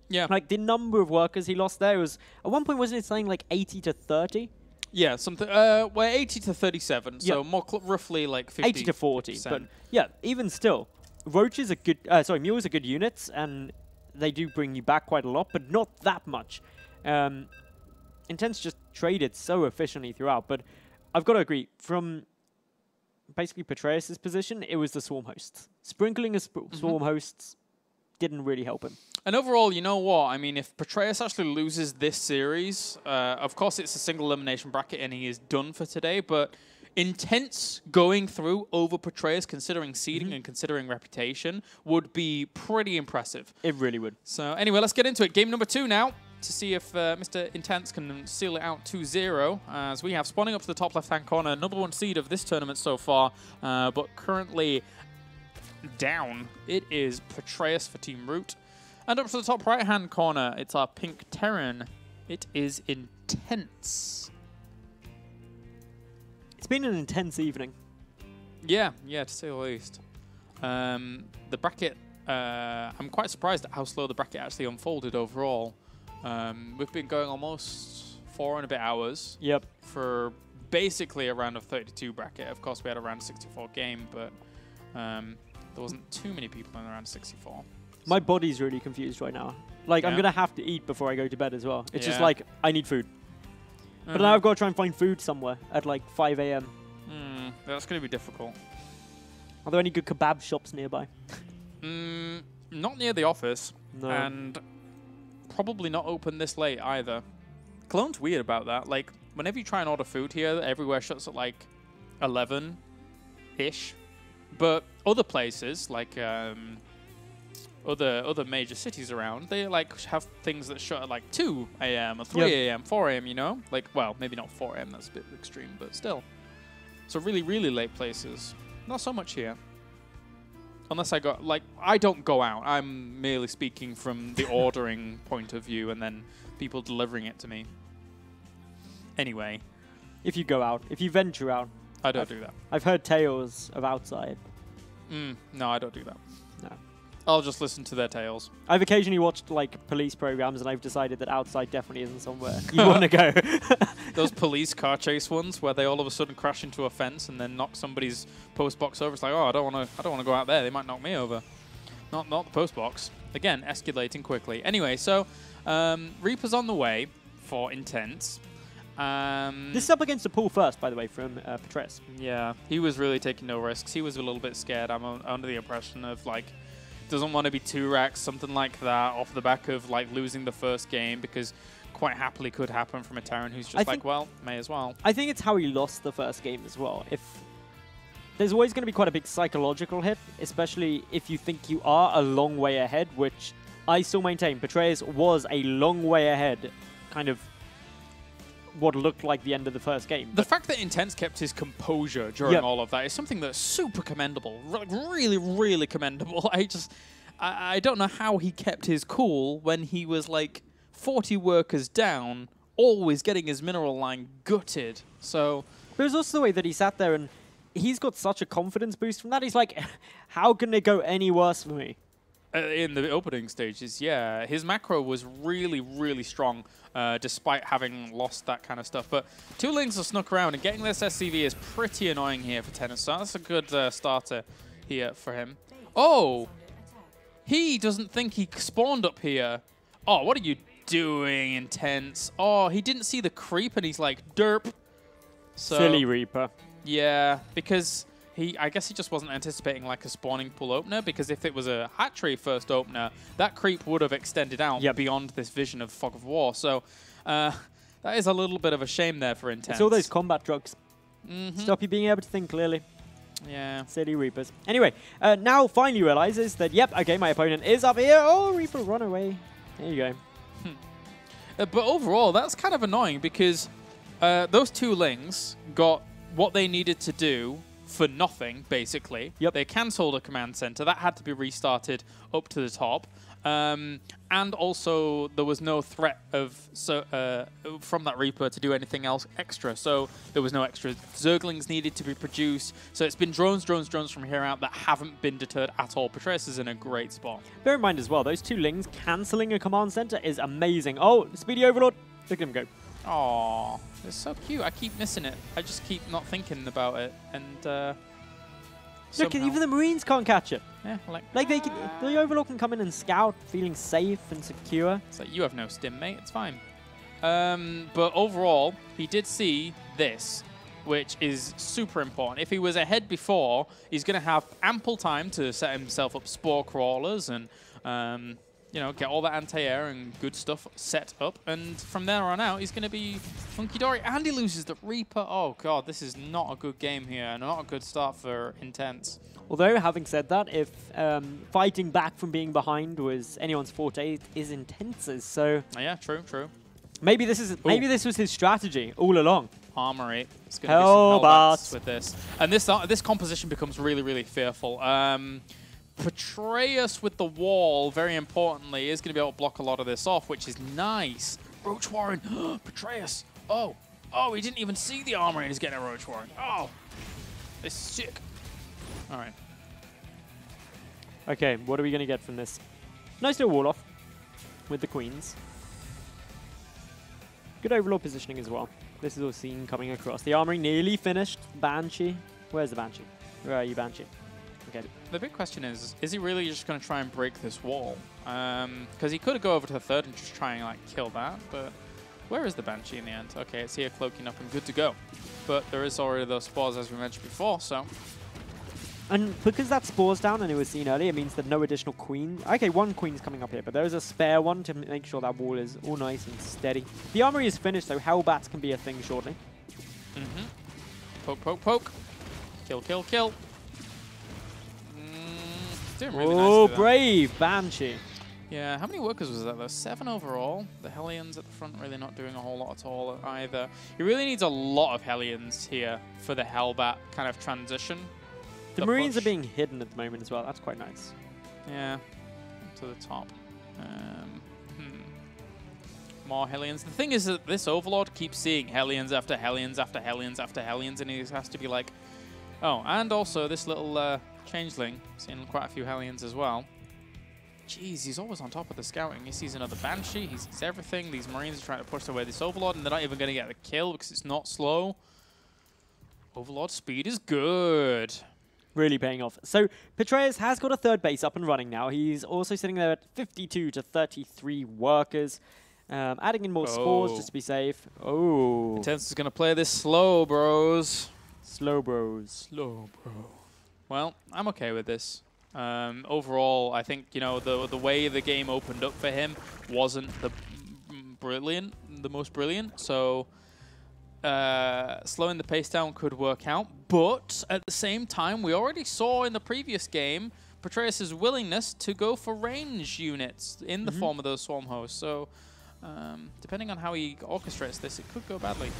A: Yeah.
B: Like, the number of workers he lost there was, at one point, wasn't it saying like 80 to 30?
A: Yeah, something. Well, 80 to 37, so more roughly like 50.
B: 80 to 40,
A: 50%.
B: but yeah, even still, Roaches are good. Mules are good units, and they do bring you back quite a lot, but not that much. Intense just traded so efficiently throughout, but I've got to agree. From basically Petraeus' position, it was the swarm hosts. Sprinkling of swarm hosts didn't really help him.
A: And overall, you know what? I mean, if Petraeus actually loses this series, of course it's a single elimination bracket and he is done for today, but Intense going through over Petraeus, considering seeding and considering reputation, would be pretty impressive.
B: It really would.
A: So anyway, let's get into it. Game number 2 now, to see if Mr. Intense can seal it out 2-0, as we have spawning up to the top left-hand corner, number 1 seed of this tournament so far, but currently down, it is Petraeus for Team Root. And up to the top right-hand corner, it's our pink Terran. It is Intense.
B: It's been an intense evening.
A: Yeah, to say the least. The bracket, I'm quite surprised at how slow the bracket actually unfolded overall. We've been going almost 4 and a bit hours.
B: Yep.
A: For basically a round of 32 bracket. Of course, we had a round of 64 game, but there wasn't too many people in the round of 64.
B: My body's really confused right now. Like, I'm going to have to eat before I go to bed as well. It's just like, I need food. But now I've got to try and find food somewhere at like 5 a.m.
A: That's going to be difficult.
B: Are there any good kebab shops nearby?
A: Not near the office.
B: No.
A: And probably not open this late either. Cologne's weird about that. Like, whenever you try and order food here, everywhere shuts at like 11-ish. But other places, like other major cities around, they like have things that shut at like 2 a.m. or 3 a.m., 4 a.m., you know? Like, well, maybe not 4 a.m., that's a bit extreme, but still. So really, really late places. Not so much here. Unless I got, like, I don't go out. I'm merely speaking from the ordering point of view and then people delivering it to me. Anyway.
B: If you go out, if you venture out.
A: I don't do that.
B: I've heard tales of outside.
A: No, I don't do that.
B: No.
A: I'll just listen to their tales.
B: I've occasionally watched like police programs and I've decided that outside definitely isn't somewhere you want to go.
A: Those police car chase ones where they all of a sudden crash into a fence and then knock somebody's post box over. It's like, oh, I don't want to go out there. They might knock me over. Not the post box. Again, escalating quickly. Anyway, so Reaper's on the way for Intense.
B: This is up against a pull first, by the way, from Petraeus.
A: Yeah, he was really taking no risks. He was a little bit scared. I'm under the impression of like, doesn't want to be 2 racks, something like that, off the back of like losing the first game, because quite happily could happen from a Terran who's just like, well, may as well. I
B: think it's how he lost the first game as well. If there's always going to be quite a big psychological hit, especially if you think you are a long way ahead, which I still maintain Petraeus was a long way ahead, kind of what looked like the end of the first game.
A: The fact that Intense kept his composure during all of that is something that's super commendable. Like, really, really commendable. I don't know how he kept his cool when he was like 40 workers down, always getting his mineral line gutted. So,
B: but it was also the way that he sat there, and he's got such a confidence boost from that. He's like, how can it go any worse for me?
A: In the opening stages, yeah. His macro was really, really strong, despite having lost that kind of stuff. But 2 Lings are snuck around, and getting this SCV is pretty annoying here for Tennis. So that's a good starter here for him. Oh! He doesn't think he spawned up here. Oh, what are you doing, Intense? Oh, he didn't see the creep, and he's like, derp. So,
B: Silly Reaper.
A: Yeah, because... I guess he just wasn't anticipating like a spawning pool opener, because if it was a hatchery first opener, that creep would have extended out beyond this vision of Fog of War. So that is a little bit of a shame there for Intense.
B: It's all those combat drugs. Stop you being able to think clearly.
A: Yeah.
B: Silly Reapers. Anyway, now finally realizes that, yep, okay, my opponent is up here. Oh, Reaper, run away. There you go.
A: But overall, that's kind of annoying, because those 2 Lings got what they needed to do for nothing, basically.
B: Yep.
A: They cancelled a command center. That had to be restarted up to the top. And also, there was no threat of from that Reaper to do anything else extra. So there was no extra Zerglings needed to be produced. So it's been drones, drones, drones from here out that haven't been deterred at all. Petraeus is in a great spot.
B: Bear in mind as well, those 2 Lings cancelling a command center is amazing. Oh, Speedy Overlord. Look at him go.
A: Aww, it's so cute. I keep missing it. I just keep not thinking about it, and
B: look, even the Marines can't catch it.
A: Yeah,
B: like they can, the Overlord can come in and scout, feeling safe and secure.
A: It's like, you have no stim, mate. It's fine. But overall, he did see this, which is super important. If he was ahead before, he's going to have ample time to set himself up spore crawlers and you know, get all that anti-air and good stuff set up. And from there on out, he's going to be hunky-dory. And he loses the Reaper. Oh, God, this is not a good game here. And not a good start for Intense.
B: Although, having said that, if fighting back from being behind was anyone's forte, it is Intense's. So
A: yeah, true, true.
B: Maybe this was his strategy all along.
A: Armory. It's going to be some Hellbats with this. And this composition becomes really, really fearful. Petraeus with the wall, very importantly, is going to be able to block a lot of this off, which is nice. Roach Warren. Petraeus. Oh, he didn't even see the armor and he's getting a Roach Warren. Oh, this is sick. All right.
B: Okay, what are we going to get from this? Nice little wall off with the queens. Good overlord positioning as well. This is all seen coming across. The armory nearly finished. Banshee. Where's the Banshee? Where are you, Banshee? Okay.
A: The big question is he really just going to try and break this wall? Because he could go over to the third and just try and like kill that, but where is the Banshee in the end? Okay, it's here cloaking up and good to go. But there is already those spores as we mentioned before, so...
B: And because that spore's down and it was seen earlier, it means that no additional queen... Okay, 1 queen's coming up here, but there is a spare one to make sure that wall is all nice and steady. The armory is finished, so Hellbats can be a thing shortly.
A: Poke, poke, poke. Kill, kill, kill. Doing really nice
B: brave Banshee.
A: Yeah, how many workers was that though? 7 overall. The Hellions at the front really not doing a whole lot at all either. He really needs a lot of Hellions here for the Hellbat kind of transition.
B: The Marines are being hidden at the moment as well. That's quite nice.
A: Yeah, to the top. More Hellions. The thing is that this Overlord keeps seeing Hellions after Hellions after Hellions after Hellions, and he has to be like, oh, and also this little Changeling, seeing quite a few Hellions as well. Jeez, he's always on top of the scouting. He sees another Banshee, he sees everything. These Marines are trying to push away this Overlord, and they're not even going to get the kill because it's not slow. Overlord speed is good.
B: Really paying off. So Petraeus has got a third base up and running now. He's also sitting there at 52 to 33 workers. Adding in more spores just to be safe. Oh.
A: Intense is going to play this slow, bros.
B: Slow, bros.
A: Slow, bro. Well, I'm okay with this. Overall, I think, you know, the way the game opened up for him wasn't the most brilliant. So slowing the pace down could work out. But at the same time, we already saw in the previous game Petraeus' willingness to go for range units in the form of those swarm hosts. So Depending on how he orchestrates this, it could go badly.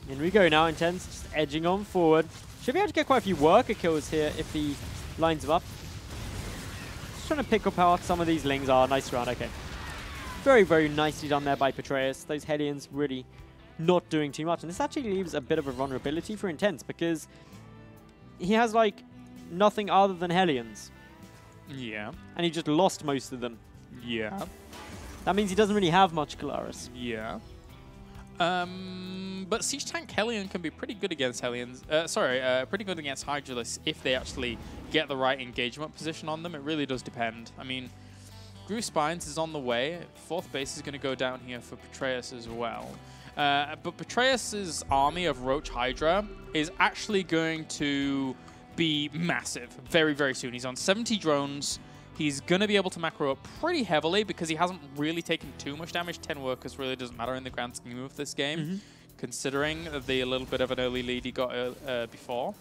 B: In we go now, Intense, just edging on forward. Should be able to get quite a few worker kills here if he lines them up. Just trying to pick apart some of these Lings. Ah, nice round, okay. Very, very nicely done there by Petraeus. Those Hellions really not doing too much. And this actually leaves a bit of a vulnerability for Intense because he has, like, nothing other than Hellions.
A: Yeah.
B: And he just lost most of them.
A: Yeah.
B: That means he doesn't really have much Kalaris.
A: Yeah. But Siege Tank Hellion can be pretty good against Hellions. Pretty good against Hydralisks if they actually get the right engagement position on them. It really does depend. I mean, Groove Spines is on the way. 4th base is going to go down here for Petraeus as well. But Petraeus' army of Roach Hydra is actually going to be massive very, very soon. He's on 70 drones. He's going to be able to macro up pretty heavily because he hasn't really taken too much damage. 10 workers really doesn't matter in the grand scheme of this game, considering the little bit of an early lead he got before.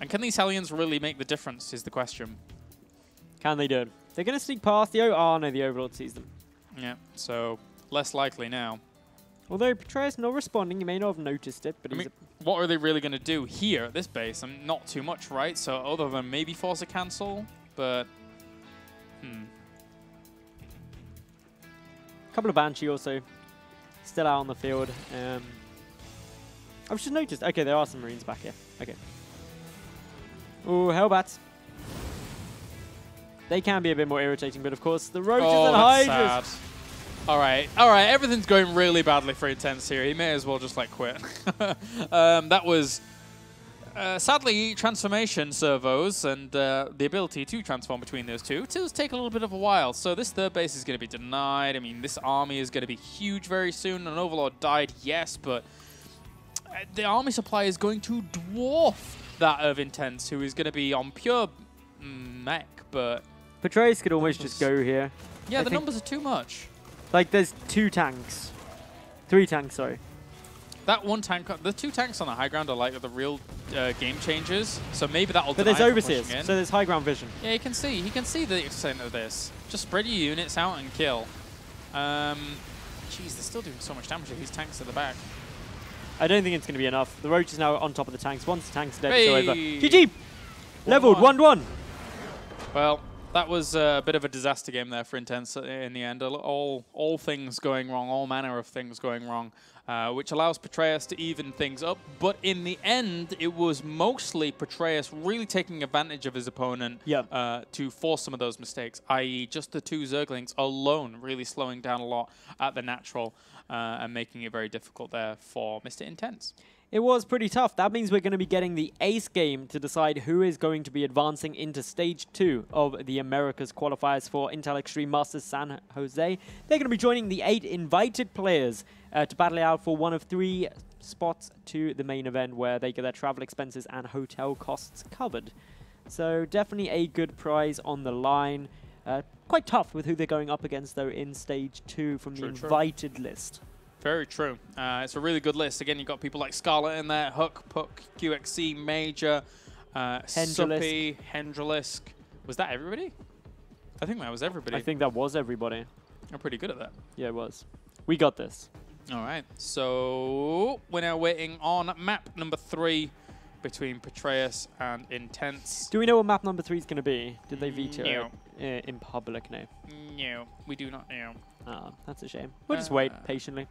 A: And can these Hellions really make the difference is the question.
B: Can they do it? They're going to sneak past the no, the Overlord sees them.
A: Yeah, so less likely now.
B: Although Petraeus not responding, you may not have noticed it, but
A: I mean, what are they really going to do here at this base? I mean, not too much, right? So other than maybe force a cancel, but...
B: Couple of Banshee also still out on the field. I've just noticed. Okay, there are some Marines back here. Okay. Ooh, Hellbats. They can be a bit more irritating, but of course the Roaches and Hydras.
A: Sad. All right, everything's going really badly for Intense here. He may as well just like quit. That was sadly transformation servos and the ability to transform between those two does take a little bit of a while. So this 3rd base is going to be denied. I mean, this army is going to be huge very soon. An Overlord died, yes, but the army supply is going to dwarf that of Intense, who is going to be on pure mech, but...
B: Petraeus could almost just go here.
A: Yeah, the numbers are too much.
B: Like, there's 2 tanks. 3 tanks, sorry.
A: That one tank, the 2 tanks on the high ground are like the real game changers. So maybe that'll.
B: But there's overseers, so there's high ground vision.
A: Yeah, he can see the extent of this. Just spread your units out and kill. Jeez, they're still doing so much damage with these tanks at the back.
B: I don't think it's going to be enough. The Roach is now on top of the tanks. Once the tank's dead,
A: hey.
B: it's over. GG! Leveled 1-1.
A: Well, that was a bit of a disaster game there for Intense in the end. All things going wrong, all manner of things going wrong, which allows Petraeus to even things up. But in the end, it was mostly Petraeus really taking advantage of his opponent to force some of those mistakes, i.e. just the 2 Zerglings alone really slowing down a lot at the natural and making it very difficult there for Mr. Intense.
B: It was pretty tough. That means we're going to be getting the ace game to decide who is going to be advancing into Stage 2 of the Americas qualifiers for Intel Extreme Masters San Jose. They're going to be joining the 8 invited players to battle it out for one of 3 spots to the main event where they get their travel expenses and hotel costs covered. So definitely a good prize on the line. Quite tough with who they're going up against, though, in Stage 2 from the invited list.
A: Very true. It's a really good list. Again, you've got people like Scarlet in there, Hook, Puck, QXC, Major, Suppy, Hendrilisk. Was that everybody? I think that was everybody.
B: I think that was everybody.
A: I'm pretty good at that.
B: Yeah, it was. We got this.
A: All right. So we're now waiting on map number 3 between Petraeus and Intense.
B: Do we know what map number 3 is going to be? Did they veto
A: it
B: in public? No.
A: No, we do not know.
B: Ah, that's a shame. We'll just wait patiently.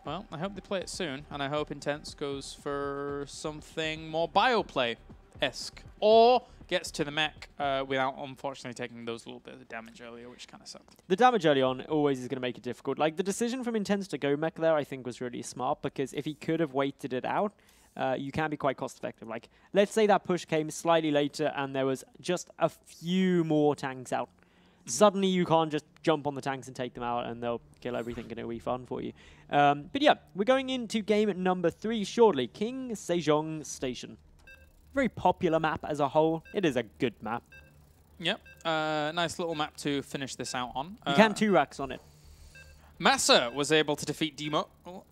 A: Well, I hope they play it soon, and I hope Intense goes for something more bioplay-esque, or gets to the mech without, unfortunately, taking those little bits of damage earlier, which kind of sucked.
B: The damage early on always is going to make it difficult. Like, the decision from Intense to go mech there, I think, was really smart, because if he could have waited it out, you can be quite cost-effective. Like, let's say that push came slightly later, and there was just a few more tanks out. Suddenly you can't just jump on the tanks and take them out and they'll kill everything and it'll be fun for you. But yeah, we're going into game number 3 shortly. King Sejong Station. Very popular map as a whole. It is a good map.
A: Yep. Nice little map to finish this out on.
B: You can 2 racks on it.
A: Massa was able to defeat Demo.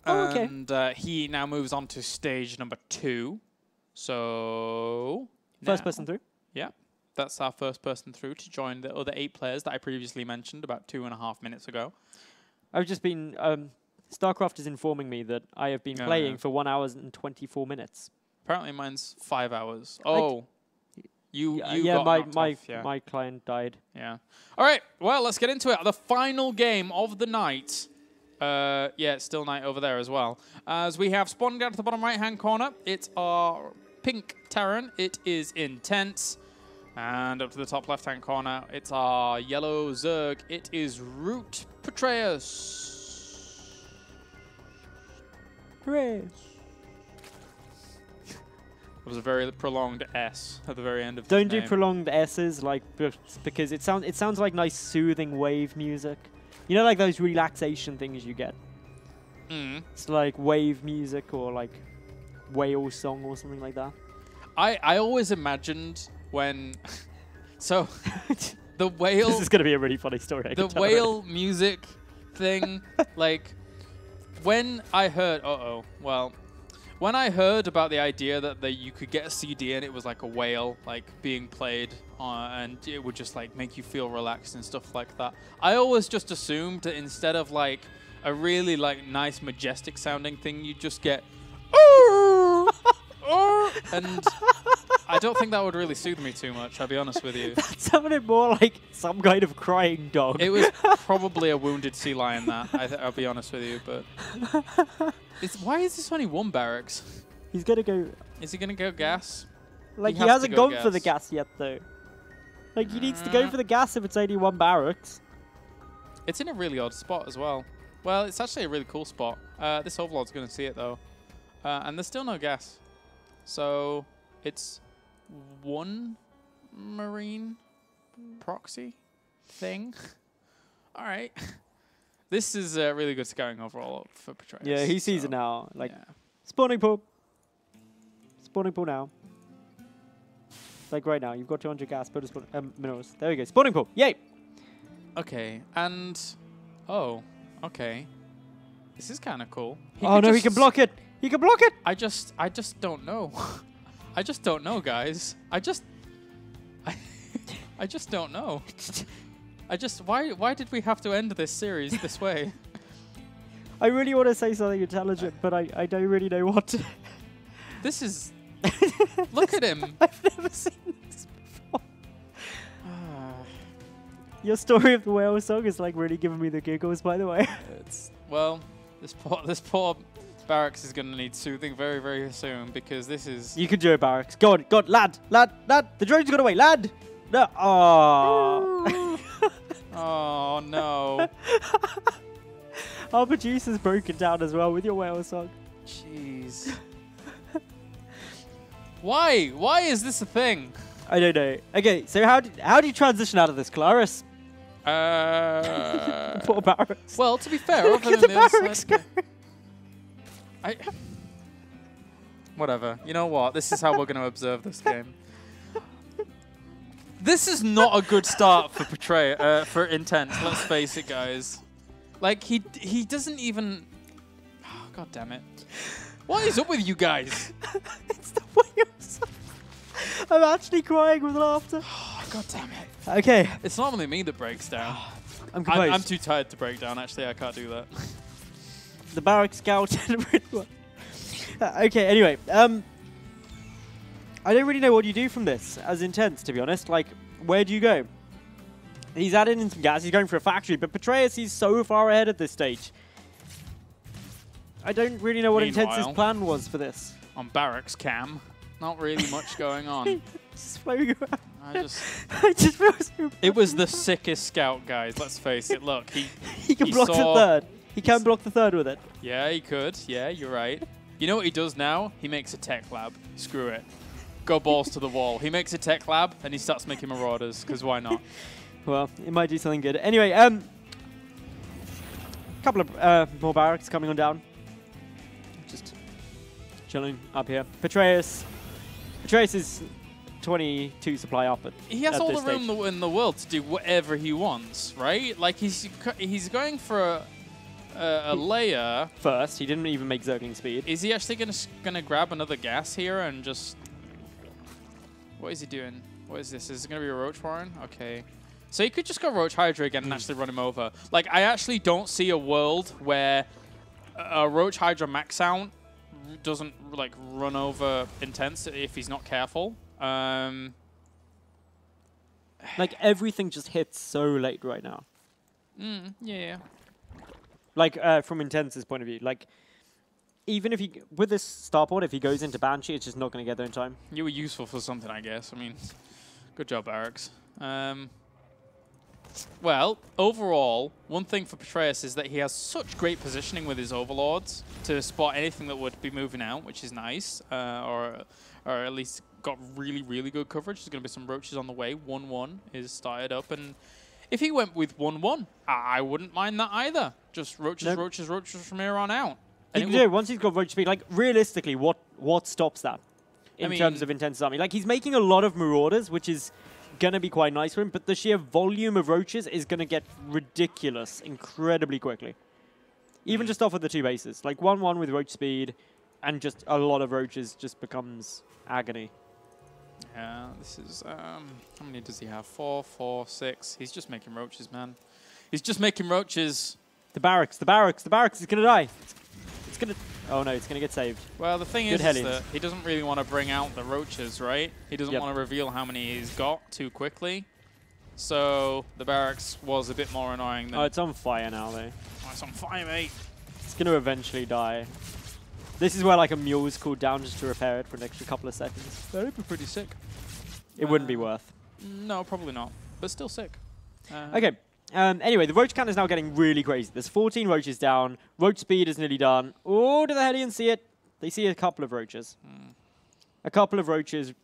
B: Okay.
A: And he now moves on to stage number 2. So...
B: First person through?
A: Yeah. That's our first person through to join the other 8 players that I previously mentioned about 2.5 minutes ago.
B: I've just been... StarCraft is informing me that I have been playing for 1 hour and 24 minutes.
A: Apparently mine's 5 hours. Oh.
B: My client died.
A: Yeah. All right. Well, let's get into it. The final game of the night. Yeah, it's still night over there as well. As we have spawning down to the bottom right-hand corner, it's our pink Terran. It is intense. And up to the top left-hand corner, it's our yellow Zerg. It is Root Petraeus.
B: Hooray!
A: It was a very prolonged S at the very end of.
B: Don't do prolonged S's, like, because it sounds like nice soothing wave music. You know, like those relaxation things you get. It's like wave music or like whale song or something like that.
A: I always imagined when, so the whale.
B: This is gonna be a really funny story.
A: The whale music thing, like when I heard. When I heard about the idea that you could get a CD and it was like a whale like being played and it would just like make you feel relaxed and stuff like that, I always just assumed that instead of like a really like nice majestic sounding thing, you just get and I don't think that would really soothe me too much, I'll be honest with you.
B: That sounded more like some kind of crying dog.
A: It was probably a wounded sea lion, that, I'll be honest with you, but... why is this only 1 barracks?
B: He's gonna go...
A: Is he gonna go gas?
B: Like, he hasn't gone for the gas yet, though. Like, he needs to go for the gas if it's only 1 barracks.
A: It's in a really odd spot as well. Well, it's actually a really cool spot. This Overlord's gonna see it, though. And there's still no gas. So, it's 1 Marine proxy thing. All right. This is really good scouting overall for Petraeus.
B: Yeah, he sees it now. Like, spawning pool. Spawning pool now. Like right now, you've got 200 gas, put a minerals. There we go. Spawning pool. Yay!
A: Okay, and... Oh, okay. This is kind of cool.
B: Oh no, he can block it! He can block it!
A: I just don't know. I just don't know, guys. I just don't know. Why did we have to end this series this way?
B: I really want to say something intelligent, but I don't really know what to.
A: This is... Look at him.
B: I've never seen this before. Your story of the whale song is like really giving me the giggles, by the way.
A: Well, this poor barracks is going to need soothing very, very soon because this is...
B: You can do it, barracks. Go on, lad. The drone's got away, lad. No. Oh.
A: Oh, no.
B: Our producer's broken down as well with your whale song.
A: Jeez. Why? Why is this a thing?
B: I don't know. Okay, so how do you transition out of this, Claris? Poor barracks.
A: Well, to be fair,
B: Look at the barracks go.
A: Whatever. You know what? This is how we're going to observe this game. This is not a good start for for Intense. Let's face it, guys. Like he doesn't even. Oh, God damn it! What is up with you guys?
B: It's the way I'm actually crying with laughter.
A: Oh, God damn it!
B: Okay.
A: It's normally me that breaks down. I'm too tired to break down. Actually, I can't do that.
B: The barrack scout. Okay. Anyway, I don't really know what you do from this as Intense, to be honest. Like, where do you go? He's adding in some gas. He's going for a factory, but Petraeus, he's so far ahead at this stage. I don't really know what Intense's plan was for this.
A: On barracks cam, not really much going on. I just
B: feel so
A: It was the sickest scout, guys. Let's face it. Look,
B: he can block the third. He can block the third with it.
A: Yeah, he could. Yeah, you're right. You know what he does now? He makes a tech lab. Screw it. Go balls to the wall. He makes a tech lab and he starts making marauders, because why not?
B: Well, it might do something good. Anyway, couple of more barracks coming on down. Just chilling up here. Petraeus is 22 supply up at
A: He has all the
B: stage.
A: room in the world to do whatever he wants, right? Like he's going for a layer
B: first. He didn't even make Zergling speed.
A: Is he actually gonna grab another gas here and just? What is he doing? What is this? Is it going to be a Roach Warren? Okay. So he could just go Roach Hydra again and actually run him over. Like, I actually don't see a world where a Roach Hydra max out doesn't, like, run over Intense if he's not careful.
B: Like, everything just hits so late right now.
A: Yeah.
B: Like, from Intense's point of view. Like, even if he, with this starport, if he goes into Banshee, it's just not going to get there in time.
A: You were useful for something, I guess. I mean, good job, Barracks. Well, overall, one thing for Petraeus is that he has such great positioning with his Overlords to spot anything that would be moving out, which is nice, or at least got really, really good coverage. There's going to be some Roaches on the way. 1-1 is started up, and if he went with 1-1, I wouldn't mind that either. Just Roaches, Roaches, Roaches from here on out.
B: And he can do once he's got Roach speed. Like, realistically, what stops that in terms of Intense's army? Like, he's making a lot of Marauders, which is going to be quite nice for him, but the sheer volume of Roaches is going to get ridiculous incredibly quickly. Even just off of the 2 bases. Like, 1-1 with Roach speed, and just a lot of Roaches just becomes agony.
A: Yeah, this is... how many does he have? 4, 4, 6. He's just making Roaches, man. He's just making Roaches.
B: The barracks is going to die. It's going to... Oh, no, it's going to get saved.
A: Well, the thing is that he doesn't really want to bring out the Roaches, right? He doesn't want to reveal how many he's got too quickly. So the barracks was a bit more annoying than...
B: Oh, it's on fire now, though.
A: Oh, it's on fire, mate.
B: It's going to eventually die. This is where, like, a mule's cooled down just to repair it for an extra couple of seconds.
A: That would be pretty sick.
B: It wouldn't be worth.
A: No, probably not. But still sick.
B: Okay. Anyway, the Roach count is now getting really crazy. There's 14 Roaches down. Roach speed is nearly done. Oh, do the Hellions see it? They see a couple of Roaches. A couple of Roaches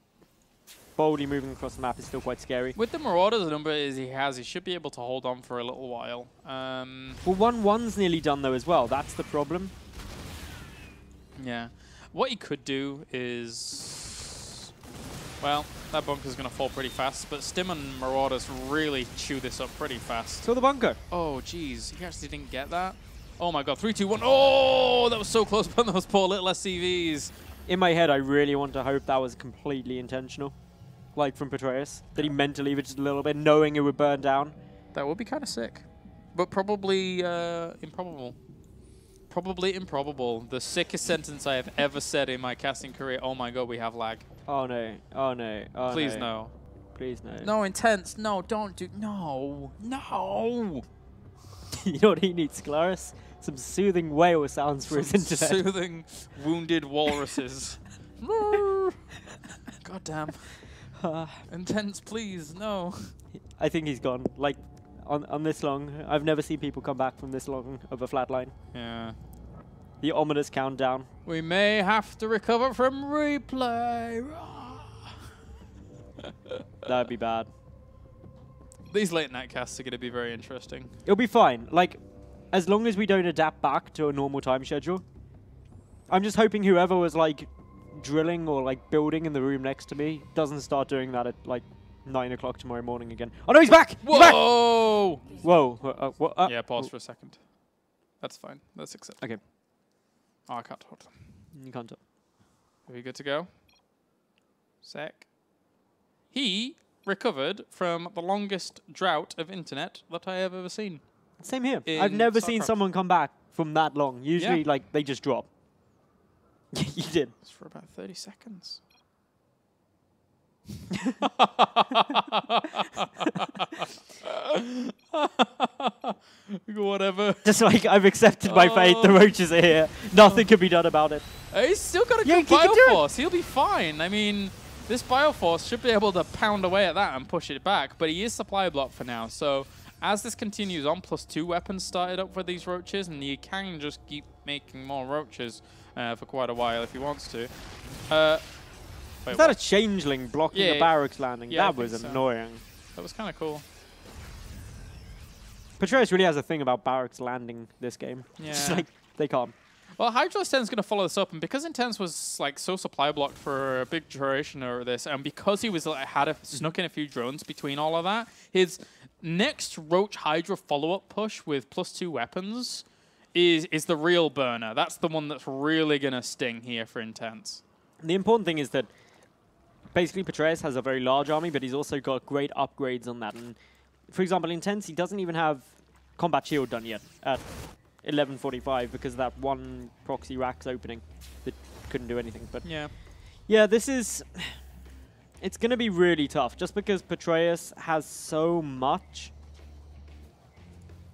B: boldly moving across the map is still quite scary.
A: With the Marauders number he should be able to hold on for a little while.
B: Well, 1-1's nearly done, though, as well. That's the problem.
A: Yeah. What he could do is... Well, that bunker's going to fall pretty fast, but Stim and Marauders really chew this up pretty fast.
B: So the bunker.
A: Oh, jeez. He actually didn't get that. Oh, my God. 3, 2, 1. Oh, that was so close on those poor little SCVs.
B: In my head, I really want to hope that was completely intentional. Like from Petraeus. That he meant to leave it just a little bit, knowing it would burn down.
A: That would be kind of sick. But probably improbable. Probably improbable. The sickest sentence I have ever said in my casting career. Oh, my God, we have lag.
B: Oh, no. Oh, no. Oh,
A: Please, no.
B: Please, no.
A: No, Intense. No, don't do... No. No.
B: You know what he needs, Claris? Some soothing whale sounds for his internet.
A: Soothing wounded walruses. God damn. Intense, please, no.
B: I think he's gone. Like, on this long, I've never seen people come back from this long of a flat line.
A: Yeah.
B: The ominous countdown.
A: We may have to recover from replay.
B: That'd be bad.
A: These late night casts are going to be very interesting.
B: It'll be fine. Like, as long as we don't adapt back to a normal time schedule. I'm just hoping whoever was, like, drilling or, like, building in the room next to me doesn't start doing that at, like, 9 o'clock tomorrow morning again. Oh, no, he's back!
A: Whoa!
B: He's back! Whoa.
A: Yeah, pause for a second. That's fine. That's acceptable.
B: Okay.
A: Oh, I can't talk.
B: You can't talk.
A: Are we good to go? Sec. He recovered from the longest drought of internet that I have ever seen.
B: Same here. I've never seen someone come back from that long. Usually, like, they just drop. You did.
A: It's for about 30 seconds. Whatever.
B: Just like, I've accepted my fate. The Roaches are here. Nothing can be done about it.
A: He's still got a good Bioforce. He'll be fine. I mean, this Bioforce should be able to pound away at that and push it back, but he is supply block for now, so as this continues on, +2 weapons started up for these Roaches, and you can just keep making more Roaches for quite a while if he wants to.
B: Is that a changeling blocking the barracks landing?
A: Yeah,
B: that was annoying.
A: That was kind of cool.
B: Petraeus really has a thing about barracks landing this game.
A: Yeah.
B: Just like, they can't.
A: Well, Hydro 10 is going to follow this up, and because Intense was like so supply blocked for a big duration of this, and because he was snuck in a few drones between all of that, his next Roach Hydra follow-up push with +2 weapons is the real burner. That's the one that's really going to sting here for Intense.
B: The important thing is that basically Petraeus has a very large army, but he's also got great upgrades on that. And for example, Intense, he doesn't even have combat shield done yet at 11:45 because of that one proxy racks opening that couldn't do anything. But yeah, this is... It's going to be really tough just because Petraeus has so much.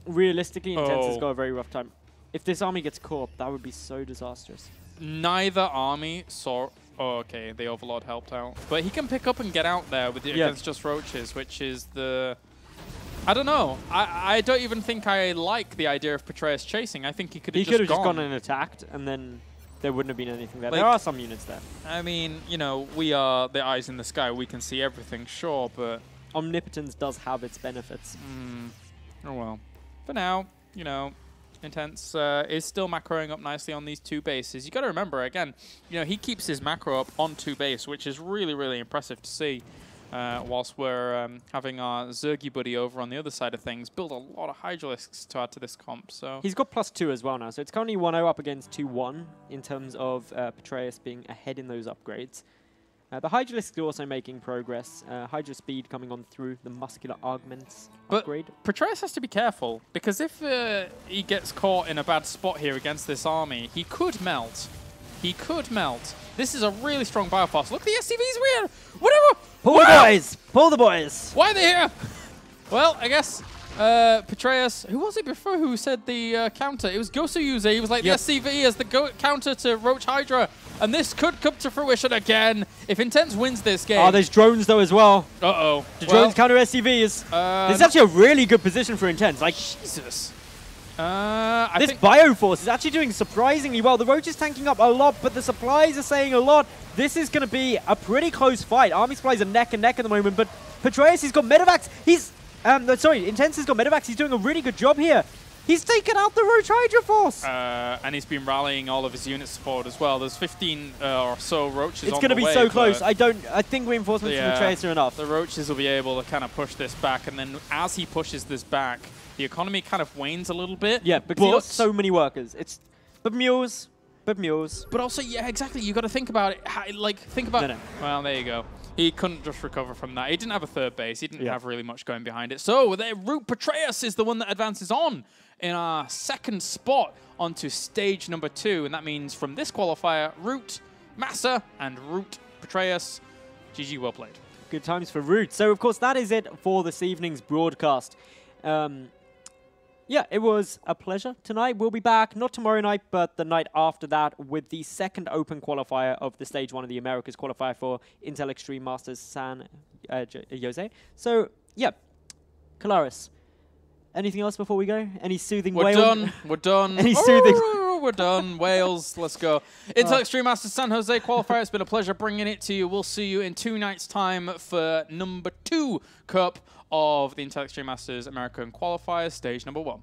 B: Realistically, Intense has got a very rough time. If this army gets caught, that would be so disastrous.
A: Neither army saw... Oh, okay, the Overlord helped out. But he can pick up and get out there with against just roaches, which is the... I don't know. I don't even think I like the idea of Petraeus chasing. I think he could have just
B: gone and attacked, and then there wouldn't have been anything there.
A: Like,
B: there are some units there.
A: I mean, you know, we are the eyes in the sky. We can see everything, sure, but...
B: Omnipotence does have its benefits.
A: Oh, well. For now, you know, Intense is still macroing up nicely on these 2 bases. You got to remember, again, you know, he keeps his macro up on 2 base, which is really, really impressive to see. Whilst we're having our Zergy buddy over on the other side of things, build a lot of Hydralisks to add to this comp. So
B: he's got +2 as well now, so it's currently 1-0 up against 2-1 in terms of Petraeus being ahead in those upgrades. The Hydralisks are also making progress. Hydra speed coming on through the muscular augments upgrade.
A: But Petraeus has to be careful, because if he gets caught in a bad spot here against this army, he could melt. He could melt. This is a really strong Bioforce. Look, the SCVs weird. Whatever.
B: Pull the boys. Pull the boys.
A: Why are they here? Well, I guess Petraeus, who was it before who said the counter? It was Gosu User. He was like the SCV as the counter to Roach Hydra. And this could come to fruition again if Intense wins this game.
B: Oh, there's drones though as well.
A: Uh-oh.
B: The drones counter SCVs. This is actually a really good position for Intense. Like,
A: Jesus.
B: This Bioforce is actually doing surprisingly well. The Roach is tanking up a lot, but the supplies are saying a lot. This is going to be a pretty close fight. Army supplies are neck and neck at the moment, but Petraeus, he's got Medivacs. He's, Intense has got Medivacs. He's doing a really good job here. He's taken out the Roach Hydra Force.
A: And he's been rallying all of his units forward as well. There's 15 or so Roaches on the way.
B: It's going to be so close. I think reinforcements from Petraeus are enough.
A: The Roaches will be able to kind of push this back, and then as he pushes this back, the economy kind of wanes a little bit.
B: Yeah, because he's got so many workers. But mules. But
A: also, yeah, exactly. You got to think about it. Think about...
B: No.
A: Well, there you go. He couldn't just recover from that. He didn't have a 3rd base. He didn't have really much going behind it. So, Root Petraeus is the one that advances on in our 2nd spot onto stage number 2. And that means from this qualifier, Root, Massa, and Root Petraeus. GG, well played.
B: Good times for Root. So, of course, that is it for this evening's broadcast. Yeah, it was a pleasure tonight. We'll be back, not tomorrow night, but the night after that with the 2nd open qualifier of the Stage 1 of the Americas qualifier for Intel Extreme Masters San Jose. So, yeah, Kalaris, anything else before we go? Any soothing wail?
A: We're done.
B: Any soothing...
A: We're done. Wales, let's go. Intel Extreme Masters San Jose qualifier. It's been a pleasure bringing it to you. We'll see you in 2 nights' time for number 2 Cup of the Intel Extreme Masters American qualifiers, stage number 1.